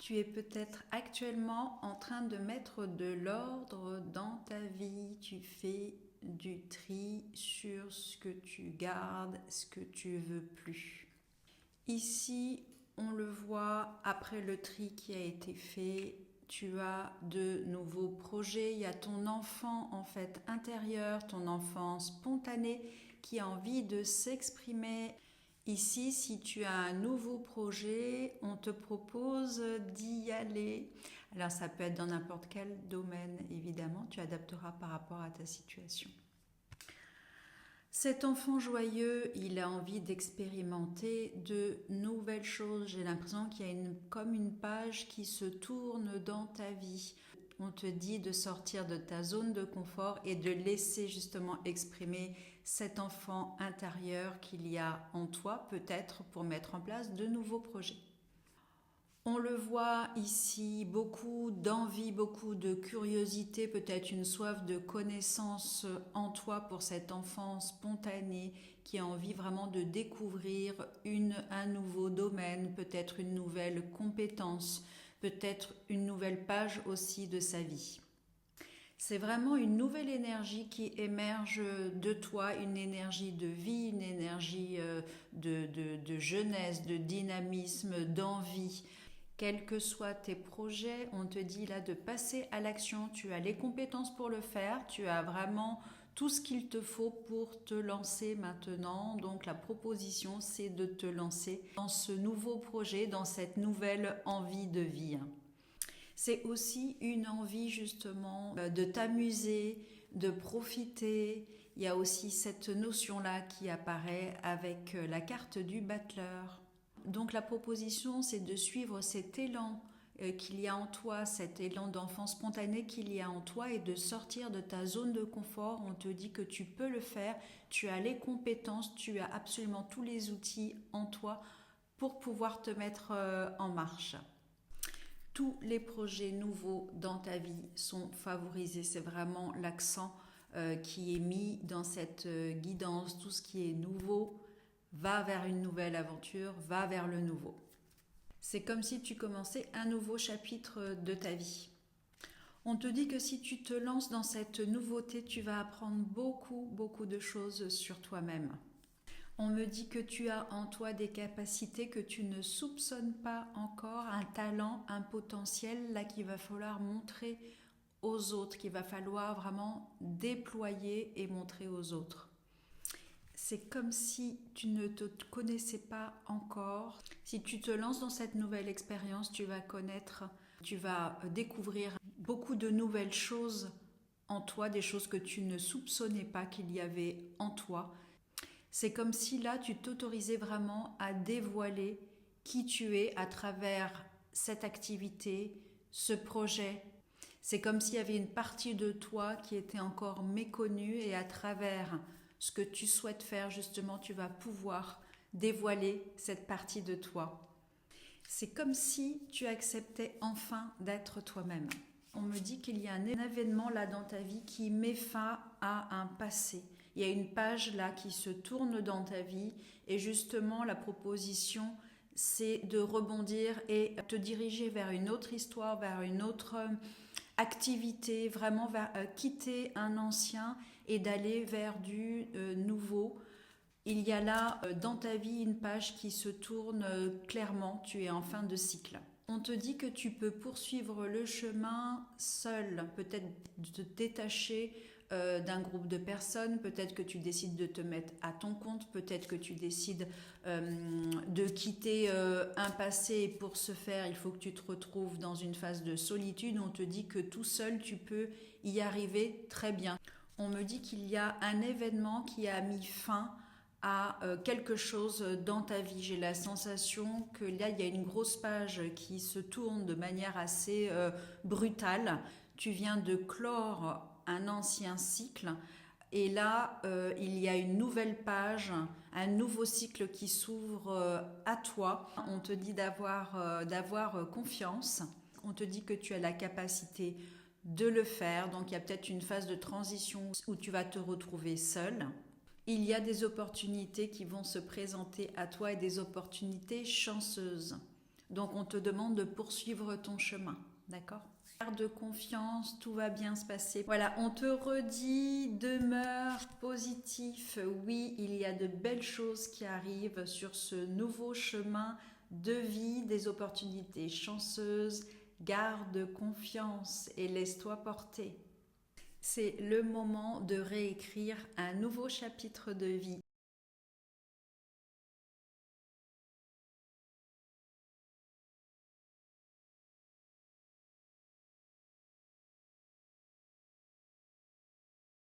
Tu es peut-être actuellement en train de mettre de l'ordre dans ta vie. Tu fais du tri sur ce que tu gardes, ce que tu veux plus. Ici, on le voit après le tri qui a été fait. Tu as de nouveaux projets. Il y a ton enfant en fait intérieur, ton enfant spontané qui a envie de s'exprimer. Ici, si tu as un nouveau projet, on te propose d'y aller. Alors ça peut être dans n'importe quel domaine, évidemment, tu adapteras par rapport à ta situation. Cet enfant joyeux, il a envie d'expérimenter de nouvelles choses. J'ai l'impression qu'il y a comme une page qui se tourne dans ta vie. On te dit de sortir de ta zone de confort et de laisser justement exprimer cet enfant intérieur qu'il y a en toi, peut-être pour mettre en place de nouveaux projets. On le voit ici, beaucoup d'envie, beaucoup de curiosité, peut-être une soif de connaissance en toi pour cet enfant spontané qui a envie vraiment de découvrir un nouveau domaine, peut-être une nouvelle compétence, peut-être une nouvelle page aussi de sa vie. C'est vraiment une nouvelle énergie qui émerge de toi, une énergie de vie, une énergie de jeunesse, de dynamisme, d'envie. Quels que soient tes projets, on te dit là de passer à l'action. Tu as les compétences pour le faire, tu as vraiment tout ce qu'il te faut pour te lancer maintenant. Donc la proposition, c'est de te lancer dans ce nouveau projet, dans cette nouvelle envie de vie. C'est aussi une envie justement de t'amuser, de profiter. Il y a aussi cette notion-là qui apparaît avec la carte du battleur. Donc la proposition, c'est de suivre cet élan qu'il y a en toi, cet élan d'enfant spontané qu'il y a en toi et de sortir de ta zone de confort. On te dit que tu peux le faire, tu as les compétences, tu as absolument tous les outils en toi pour pouvoir te mettre en marche. Tous les projets nouveaux dans ta vie sont favorisés. C'est vraiment l'accent qui est mis dans cette guidance. Tout ce qui est nouveau va vers une nouvelle aventure, va vers le nouveau. C'est comme si tu commençais un nouveau chapitre de ta vie. On te dit que si tu te lances dans cette nouveauté, tu vas apprendre beaucoup de choses sur toi-même. On me dit que tu as en toi des capacités que tu ne soupçonnes pas encore, un talent, un potentiel là qu'il va falloir montrer aux autres, qu'il va falloir vraiment déployer et montrer aux autres. C'est comme si tu ne te connaissais pas encore. Si tu te lances dans cette nouvelle expérience, tu vas découvrir beaucoup de nouvelles choses en toi, des choses que tu ne soupçonnais pas qu'il y avait en toi. C'est comme si là, tu t'autorisais vraiment à dévoiler qui tu es à travers cette activité, ce projet. C'est comme s'il y avait une partie de toi qui était encore méconnue et à travers ce que tu souhaites faire, justement, tu vas pouvoir dévoiler cette partie de toi. C'est comme si tu acceptais enfin d'être toi-même. On me dit qu'il y a un événement là dans ta vie qui met fin à un passé. Il y a une page là qui se tourne dans ta vie et justement la proposition c'est de rebondir et te diriger vers une autre histoire, vers une autre activité, vraiment quitter un ancien et d'aller vers du nouveau. Il y a là dans ta vie une page qui se tourne clairement, tu es en fin de cycle. On te dit que tu peux poursuivre le chemin seul, peut-être te détacher d'un groupe de personnes, peut-être que tu décides de te mettre à ton compte, peut-être que tu décides de quitter un passé et pour ce faire, il faut que tu te retrouves dans une phase de solitude. On te dit que tout seul, tu peux y arriver très bien. On me dit qu'il y a un événement qui a mis fin à quelque chose dans ta vie. J'ai la sensation que là, il y a une grosse page qui se tourne de manière assez brutale. Tu viens de clore un ancien cycle et là, il y a une nouvelle page, un nouveau cycle qui s'ouvre à toi. On te dit d'avoir confiance. On te dit que tu as la capacité de le faire. Donc, il y a peut-être une phase de transition où tu vas te retrouver seul. Il y a des opportunités qui vont se présenter à toi et des opportunités chanceuses. Donc on te demande de poursuivre ton chemin, d'accord? Garde confiance, tout va bien se passer. Voilà, on te redit, demeure positif. Oui, il y a de belles choses qui arrivent sur ce nouveau chemin de vie, des opportunités chanceuses. Garde confiance et laisse-toi porter. C'est le moment de réécrire un nouveau chapitre de vie.